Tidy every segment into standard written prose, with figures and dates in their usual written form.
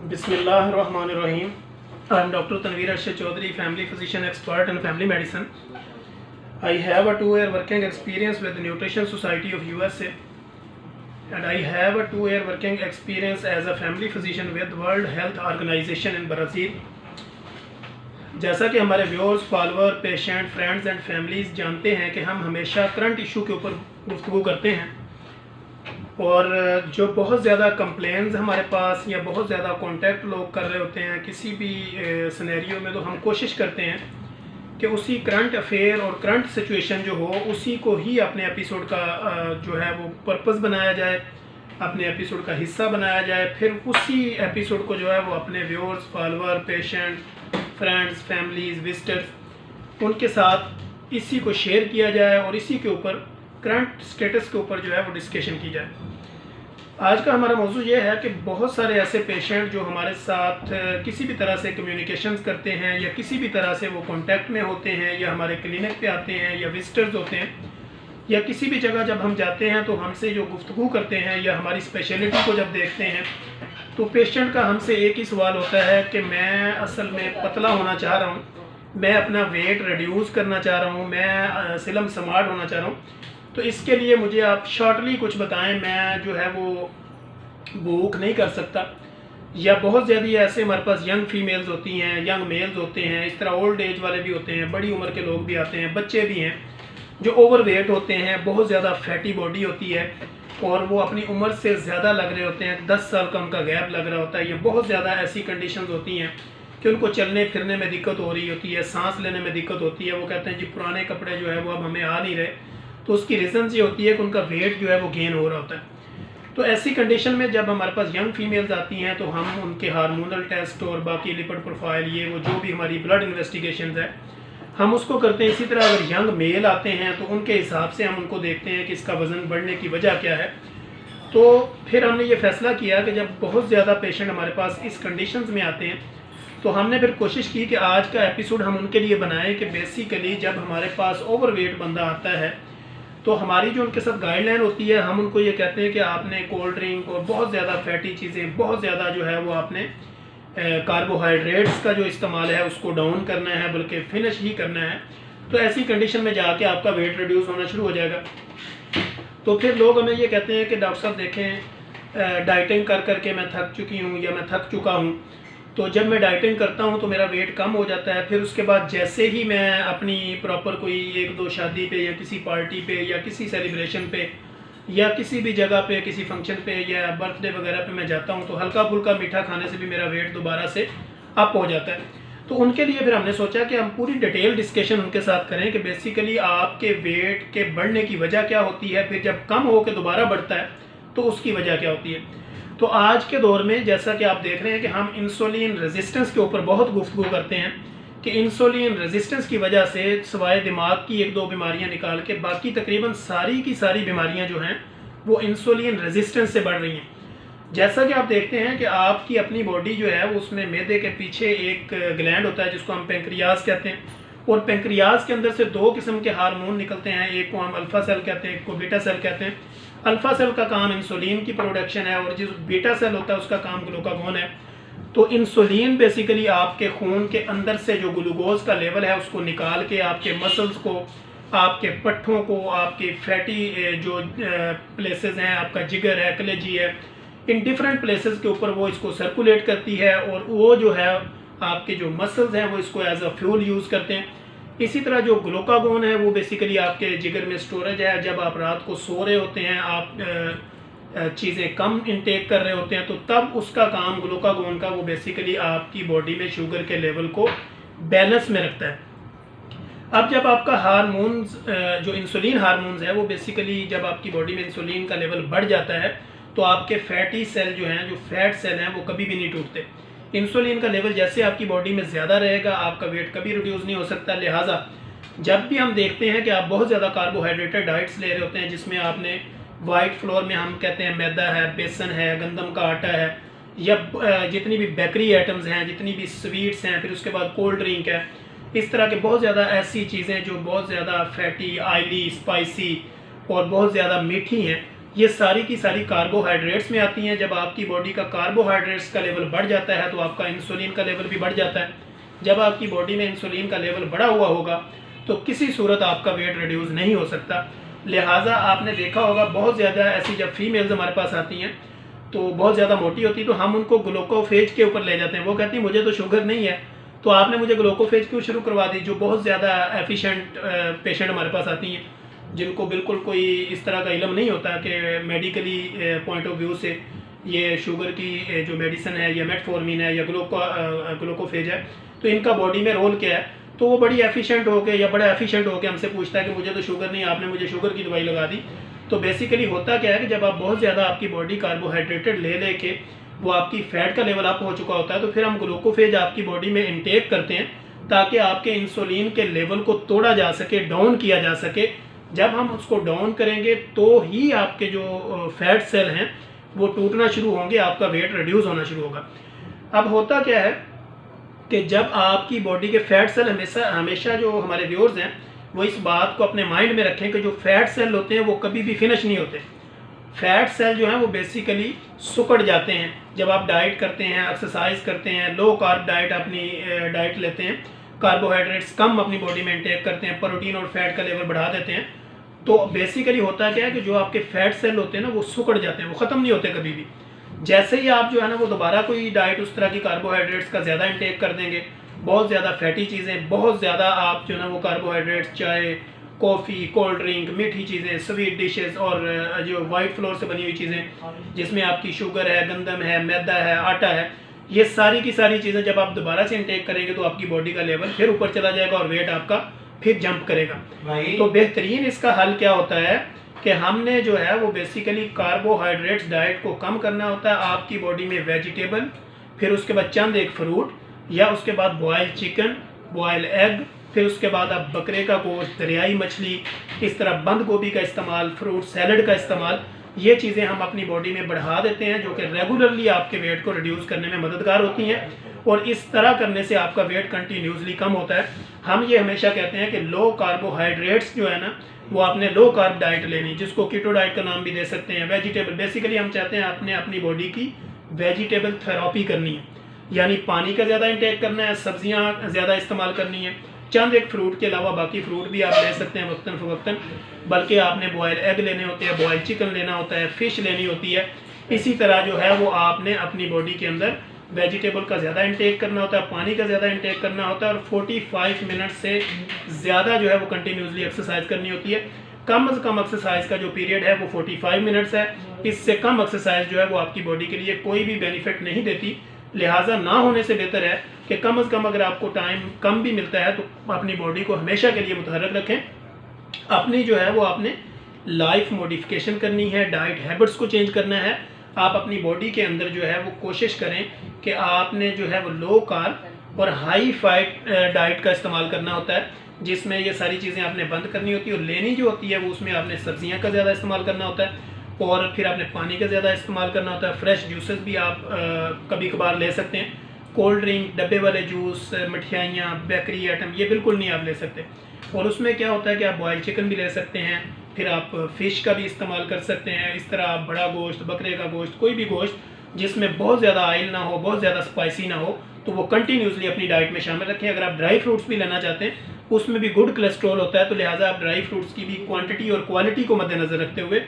Bismillahirrahmanirrahim. I am Dr. Tanveer Arshad Chaudhary, family physician expert in family medicine. I have a 2-year working experience with the Nutrition Society of USA, and I have a 2-year working experience as a family physician with World Health Organization in Brazil. जैसा कि हमारे viewers, follower, patient, friends and families जानते हैं कि हम हमेशा current issue के ऊपर गुफ्तगू करते हैं, और जो बहुत ज़्यादा कंप्लेंट्स हमारे पास या बहुत ज़्यादा कांटेक्ट लोग कर रहे होते हैं किसी भी सिनेरियो में, तो हम कोशिश करते हैं कि उसी करंट अफेयर और करंट सिचुएशन जो हो उसी को ही अपने एपिसोड का जो है वो पर्पस बनाया जाए, अपने एपिसोड का हिस्सा बनाया जाए। फिर उसी एपिसोड को जो है वो अपने viewers, follower, patient, friends, families, visitors, उनके साथ इसी को शेयर किया जाए और इसी के ऊपर करंट स्टेटस के ऊपर जो है वो डिस्कशन की जाए। आज का हमारा मौजू ये है कि बहुत सारे ऐसे पेशेंट जो हमारे साथ किसी भी तरह से कम्युनिकेशंस करते हैं या किसी भी तरह से वो कांटेक्ट में होते हैं या हमारे क्लिनिक पे आते हैं या विजिटर्स होते हैं या किसी भी जगह जब हम जाते हैं तो हमसे जो गुफ्तगू करते हैं या हमारी स्पेशलिटी को जब देखते हैं तो पेशेंट का हमसे एक ही सवाल होता है कि मैं असल में पतला होना चाह रहा हूँ, मैं अपना वेट रिड्यूस करना चाह रहा हूँ, मैं स्लिम स्मार्ट होना चाह रहा हूँ, तो इसके लिए मुझे आप शॉर्टली कुछ बताएं। मैं जो है वो बुक नहीं कर सकता, या बहुत ज़्यादा ऐसे हमारे पास यंग फीमेल्स होती हैं, यंग मेल्स होते हैं, इस तरह ओल्ड एज वाले भी होते हैं, बड़ी उम्र के लोग भी आते हैं, बच्चे भी हैं जो ओवरवेट होते हैं, बहुत ज़्यादा फैटी बॉडी होती है और वो अपनी उम्र से ज़्यादा लग रहे होते हैं, 10 साल का उनका गैप लग रहा होता है। ये बहुत ज़्यादा ऐसी कंडीशंस होती हैं कि उनको चलने फिरने में दिक्कत हो रही होती है, सांस लेने में दिक्कत होती है। वो कहते हैं जी पुराने कपड़े जो है वो अब हमें आ नहीं रहे, तो उसकी रीज़न ये होती है कि उनका वेट जो है वो गेन हो रहा होता है। तो ऐसी कंडीशन में जब हमारे पास यंग फीमेल्स आती हैं तो हम उनके हार्मोनल टेस्ट और बाकी लिपिड प्रोफाइल, ये वो जो भी हमारी ब्लड इन्वेस्टिगेशन है, हम उसको करते हैं। इसी तरह अगर यंग मेल आते हैं तो उनके हिसाब से हम उनको देखते हैं कि इसका वज़न बढ़ने की वजह क्या है। तो फिर हमने ये फ़ैसला किया कि जब बहुत ज़्यादा पेशेंट हमारे पास इस कंडीशंस में आते हैं तो हमने फिर कोशिश की कि आज का एपिसोड हम उनके लिए बनाएं कि बेसिकली जब हमारे पास ओवरवेट बंदा आता है तो हमारी जो उनके साथ गाइडलाइन होती है, हम उनको ये कहते हैं कि आपने कोल्ड ड्रिंक और बहुत ज़्यादा फैटी चीज़ें, बहुत ज़्यादा जो है वो आपने कार्बोहाइड्रेट्स का जो इस्तेमाल है उसको डाउन करना है, बल्कि फिनिश ही करना है। तो ऐसी कंडीशन में जाके आपका वेट रिड्यूस होना शुरू हो जाएगा। तो फिर लोग हमें ये कहते हैं कि डॉक्टर साहब देखें, डाइटिंग कर करके मैं थक चुकी हूँ या मैं थक चुका हूँ, तो जब मैं डाइटिंग करता हूँ तो मेरा वेट कम हो जाता है, फिर उसके बाद जैसे ही मैं अपनी प्रॉपर कोई 1-2 शादी पे या किसी पार्टी पे या किसी सेलिब्रेशन पे या किसी भी जगह पे, किसी फंक्शन पे या बर्थडे वगैरह पे मैं जाता हूँ तो हल्का फुल्का मीठा खाने से भी मेरा वेट दोबारा से अप हो जाता है। तो उनके लिए फिर हमने सोचा कि हम पूरी डिटेल डिस्कशन उनके साथ करें कि बेसिकली आपके वेट के बढ़ने की वजह क्या होती है, फिर जब कम हो के दोबारा बढ़ता है तो उसकी वजह क्या होती है। तो आज के दौर में जैसा कि आप देख रहे हैं कि हम इंसुलिन रेजिस्टेंस के ऊपर बहुत गुफ्तगू करते हैं कि इंसुलिन रेजिस्टेंस की वजह से सवाए दिमाग की 1-2 बीमारियां निकाल के बाकी तकरीबन सारी की सारी बीमारियां जो हैं वो इंसुलिन रेजिस्टेंस से बढ़ रही हैं। जैसा कि आप देखते हैं कि आपकी अपनी बॉडी जो है वो उसमें मैदे के पीछे एक ग्लैंड होता है जिसको हम पेंक्रियाज कहते हैं, और पेंक्रियाज के अंदर से 2 किस्म के हार्मोन निकलते हैं, एक को हम अल्फा सेल कहते हैं, एक को बीटा सेल कहते हैं। अल्फा सेल का काम इंसुलिन की प्रोडक्शन है और जो बीटा सेल होता है उसका काम ग्लूकागोन है। तो इंसुलिन बेसिकली आपके खून के अंदर से जो ग्लूकोज का लेवल है उसको निकाल के आपके मसल्स को, आपके पट्ठों को, आपकी फैटी जो प्लेसेस हैं, आपका जिगर है, कलेजी है, इन डिफरेंट प्लेसेस के ऊपर वो इसको सर्कुलेट करती है और वो जो है आपके जो मसल्स हैं वो इसको एज अ फ्यूल यूज़ करते हैं। इसी तरह जो ग्लूकागोन है वो बेसिकली आपके जिगर में स्टोरेज है। जब आप रात को सो रहे होते हैं, आप चीज़ें कम इंटेक कर रहे होते हैं, तो तब उसका काम ग्लूकागोन का वो बेसिकली आपकी बॉडी में शुगर के लेवल को बैलेंस में रखता है। अब जब आपका हार्मोन्स जो इंसुलिन हार्मोन्स है वो बेसिकली जब आपकी बॉडी में इंसुलिन का लेवल बढ़ जाता है तो आपके फैटी सेल जो हैं, जो फैट सेल हैं, वो कभी भी नहीं टूटते। इंसुलिन का लेवल जैसे आपकी बॉडी में ज़्यादा रहेगा आपका वेट कभी रिड्यूस नहीं हो सकता। लिहाजा जब भी हम देखते हैं कि आप बहुत ज़्यादा कार्बोहाइड्रेटेड डाइट्स ले रहे होते हैं जिसमें आपने वाइट फ्लोर में हम कहते हैं मैदा है, बेसन है, गंदम का आटा है, या जितनी भी बेकरी आइटम्स हैं, जितनी भी स्वीट्स हैं, फिर उसके बाद कोल्ड ड्रिंक है, इस तरह के बहुत ज़्यादा ऐसी चीज़ें जो बहुत ज़्यादा फैटी, ऑयली, स्पाइसी और बहुत ज़्यादा मीठी हैं, ये सारी की सारी कार्बोहाइड्रेट्स में आती हैं। जब आपकी बॉडी का कार्बोहाइड्रेट्स का लेवल बढ़ जाता है तो आपका इंसुलिन का लेवल भी बढ़ जाता है। जब आपकी बॉडी में इंसुलिन का लेवल बढ़ा हुआ होगा तो किसी सूरत आपका वेट रिड्यूस नहीं हो सकता। लिहाजा आपने देखा होगा बहुत ज़्यादा ऐसी जब फीमेल्स हमारे पास आती हैं तो बहुत ज़्यादा मोटी होती, तो हम उनको ग्लूकोफेज के ऊपर ले जाते हैं। वो कहती है मुझे तो शुगर नहीं है, तो आपने मुझे ग्लूकोफेज क्यों शुरू करवा दी। जो बहुत ज़्यादा एफिशिएंट पेशेंट हमारे पास आती हैं जिनको बिल्कुल कोई इस तरह का इल्म नहीं होता कि मेडिकली पॉइंट ऑफ व्यू से ये शुगर की जो मेडिसिन है या मेटफॉर्मिन है या ग्लूकोफेज है तो इनका बॉडी में रोल क्या है। तो वो बड़ी एफिशिएंट होकर या बड़ा एफिशिएंट होकर हमसे पूछता है कि मुझे तो शुगर नहीं, आपने मुझे शुगर की दवाई लगा दी। तो बेसिकली होता क्या है कि जब आप बहुत ज़्यादा आपकी बॉडी कार्बोहाइड्रेटेड ले लेके वो आपकी फ़ैट का लेवल अप हो चुका होता है तो फिर हम ग्लूकोफेज आपकी बॉडी में इंटेक करते हैं ताकि आपके इंसुलिन के लेवल को तोड़ा जा सके, डाउन किया जा सके। जब हम उसको डाउन करेंगे तो ही आपके जो फैट सेल हैं वो टूटना शुरू होंगे, आपका वेट रिड्यूस होना शुरू होगा। अब होता क्या है कि जब आपकी बॉडी के फैट सेल हमेशा जो हमारे व्यूअर्स हैं वो इस बात को अपने माइंड में रखें कि जो फैट सेल होते हैं वो कभी भी फिनिश नहीं होते। फैट सेल जो हैं वो बेसिकली सुकड़ जाते हैं जब आप डाइट करते हैं, एक्सरसाइज करते हैं, लो कार्ब डाइट अपनी डाइट लेते हैं, कार्बोहाइड्रेट्स कम अपनी बॉडी में इंटेक करते हैं, प्रोटीन और फैट का लेवल बढ़ा देते हैं। तो बेसिकली होता क्या है कि जो आपके फैट सेल होते हैं ना वो सुकड़ जाते हैं, वो ख़त्म नहीं होते कभी भी। जैसे ही आप जो है ना वो दोबारा कोई डाइट उस तरह की कार्बोहाइड्रेट्स का ज़्यादा इंटेक कर देंगे, बहुत ज़्यादा फैटी चीज़ें, बहुत ज़्यादा आप जो है ना वो कार्बोहाइड्रेट्स, चाय, कॉफ़ी, कोल्ड ड्रिंक, मीठी चीज़ें, स्वीट डिशेस और जो वाइट फ्लोर से बनी हुई चीज़ें जिसमें आपकी शुगर है, गंदम है, मैदा है, आटा है, ये सारी की सारी चीज़ें जब आप दोबारा से इंटेक करेंगे तो आपकी बॉडी का लेवल फिर ऊपर चला जाएगा और वेट आपका फिर जंप करेगा। तो बेहतरीन इसका हल क्या होता है कि हमने जो है वो बेसिकली कार्बोहाइड्रेट्स डाइट को कम करना होता है। आपकी बॉडी में वेजिटेबल, फिर उसके बाद चंद एक फ्रूट, या उसके बाद बॉयल चिकन, बॉयल एग, फिर उसके बाद आप बकरे का गोश्त, दरियाई मछली, इस तरह बंद गोभी का इस्तेमाल, फ्रूट सैलड का इस्तेमाल, ये चीज़ें हम अपनी बॉडी में बढ़ा देते हैं जो कि रेगुलरली आपके वेट को रिड्यूस करने में मददगार होती हैं। और इस तरह करने से आपका वेट कंटिन्यूसली कम होता है। हम ये हमेशा कहते हैं कि लो कार्बोहाइड्रेट्स जो है ना वो आपने लो कार्ब डाइट लेनी, जिसको कीटो डाइट का नाम भी दे सकते हैं। वेजिटेबल, बेसिकली हम चाहते हैं आपने अपनी बॉडी की वेजिटेबल थेरेपी करनी है, यानी पानी का ज़्यादा इंटेक करना है, सब्जियां ज़्यादा इस्तेमाल करनी है, चंद एक फ्रूट के अलावा बाकी फ्रूट भी आप ले सकते हैं वक्तन फ़वक्तन, बल्कि आपने बॉयल एग लेने होते हैं, बॉयल चिकन लेना होता है, फ़िश लेनी होती है। इसी तरह जो है वो आपने अपनी बॉडी के अंदर वेजिटेबल का ज़्यादा इंटेक करना होता है, पानी का ज़्यादा इंटेक करना होता है और 45 मिनट से ज़्यादा जो है वो कंटिन्यूसली एक्सरसाइज करनी होती है। कम से कम एक्सरसाइज का जो पीरियड है वो 45 मिनट्स है। इससे कम एक्सरसाइज जो है वो आपकी बॉडी के लिए कोई भी बेनिफिट नहीं देती। लिहाजा ना होने से बेहतर है कि कम से कम अगर आपको टाइम कम भी मिलता है तो अपनी बॉडी को हमेशा के लिए मुतहर्रिक रखें। अपनी जो है वो आपने लाइफ मॉडिफिकेशन करनी है, डाइट हैबिट्स को चेंज करना है। आप अपनी बॉडी के अंदर जो है वो कोशिश करें कि आपने जो है वो लो कार्ब और हाई फैट डाइट का इस्तेमाल करना होता है, जिसमें ये सारी चीज़ें आपने बंद करनी होती है और लेनी जो होती है वो उसमें आपने सब्जियां का ज़्यादा इस्तेमाल करना होता है और फिर आपने पानी का ज़्यादा इस्तेमाल करना होता है। फ्रेश जूसेस भी आप कभी कभार ले सकते हैं। कोल्ड ड्रिंक, डब्बे वाले जूस, मिठाइयाँ, बेकरी आइटम ये बिल्कुल नहीं आप ले सकते। और उसमें क्या होता है कि आप बॉयल चिकन भी ले सकते हैं, फिर आप फ़िश का भी इस्तेमाल कर सकते हैं। इस तरह आप बड़ा गोश्त, बकरे का गोश्त, कोई भी गोश्त जिसमें बहुत ज़्यादा ऑयल ना हो, बहुत ज़्यादा स्पाइसी ना हो, तो वो कंटिन्यूसली अपनी डाइट में शामिल रखें। अगर आप ड्राई फ्रूट्स भी लेना चाहते हैं उसमें भी गुड कोलेस्ट्रॉल होता है, तो लिहाजा आप ड्राई फ्रूट्स की भी क्वांटिटी और क्वालिटी को मद्देनज़र रखते हुए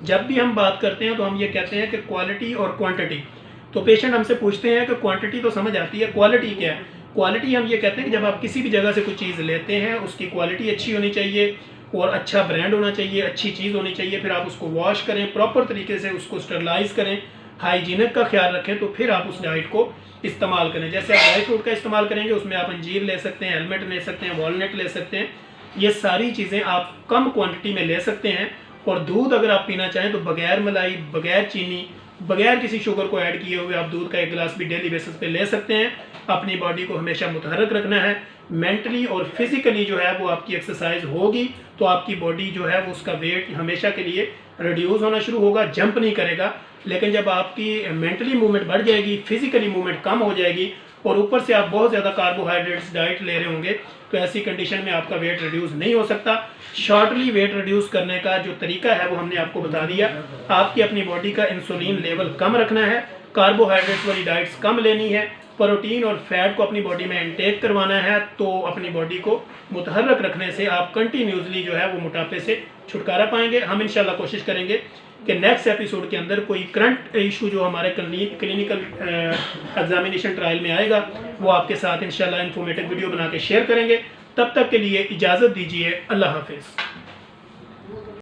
जब भी हम बात करते हैं तो हम ये कहते हैं कि क्वालिटी और क्वांटिटी। तो पेशेंट हमसे पूछते हैं कि क्वांटिटी तो समझ आती है, क्वालिटी क्या है। क्वालिटी हम ये कहते हैं कि जब आप किसी भी जगह से कोई चीज़ लेते हैं उसकी क्वालिटी अच्छी होनी चाहिए और अच्छा ब्रांड होना चाहिए, अच्छी चीज़ होनी चाहिए। फिर आप उसको वॉश करें, प्रॉपर तरीके से उसको स्टरलाइज करें, हाइजीनिक का ख्याल रखें, तो फिर आप उस डाइट को इस्तेमाल करें। जैसे आप ड्राई फ्रूट का इस्तेमाल करेंगे उसमें आप अंजीर ले सकते हैं, हेलमेट ले सकते हैं, वॉलनट ले सकते हैं। ये सारी चीज़ें आप कम क्वांटिटी में ले सकते हैं। और दूध अगर आप पीना चाहें तो बगैर मलाई, बगैर चीनी, बगैर किसी शुगर को ऐड किए हुए आप दूध का एक गिलास भी डेली बेसिस पे ले सकते हैं। अपनी बॉडी को हमेशा मुतहर्रिक रखना है। मेंटली और फिजिकली जो है वो आपकी एक्सरसाइज होगी तो आपकी बॉडी जो है वो उसका वेट हमेशा के लिए रिड्यूस होना शुरू होगा, जंप नहीं करेगा। लेकिन जब आपकी मेंटली मूवमेंट बढ़ जाएगी, फिजिकली मूवमेंट कम हो जाएगी और ऊपर से आप बहुत ज़्यादा कार्बोहाइड्रेट्स डाइट ले रहे होंगे, तो ऐसी कंडीशन में आपका वेट रिड्यूस नहीं हो सकता। शॉर्टली वेट रिड्यूस करने का जो तरीका है वो हमने आपको बता दिया। आपकी अपनी बॉडी का इंसुलिन लेवल कम रखना है, कार्बोहाइड्रेट्स वाली डाइट्स कम लेनी है, प्रोटीन और फैट को अपनी बॉडी में इंटेक करवाना है। तो अपनी बॉडी को मुतहर्रक रखने से आप कंटिन्यूसली जो है वो मोटापे से छुटकारा पाएंगे। हम इंशाल्लाह कोशिश करेंगे कि नेक्स्ट एपिसोड के अंदर कोई करंट इशू जो हमारे क्लिनिकल एग्जामिनेशन ट्रायल में आएगा वो आपके साथ इंशाल्लाह इंफॉर्मेटिव वीडियो बना के शेयर करेंगे। तब तक के लिए इजाज़त दीजिए। अल्लाह हाफिज़।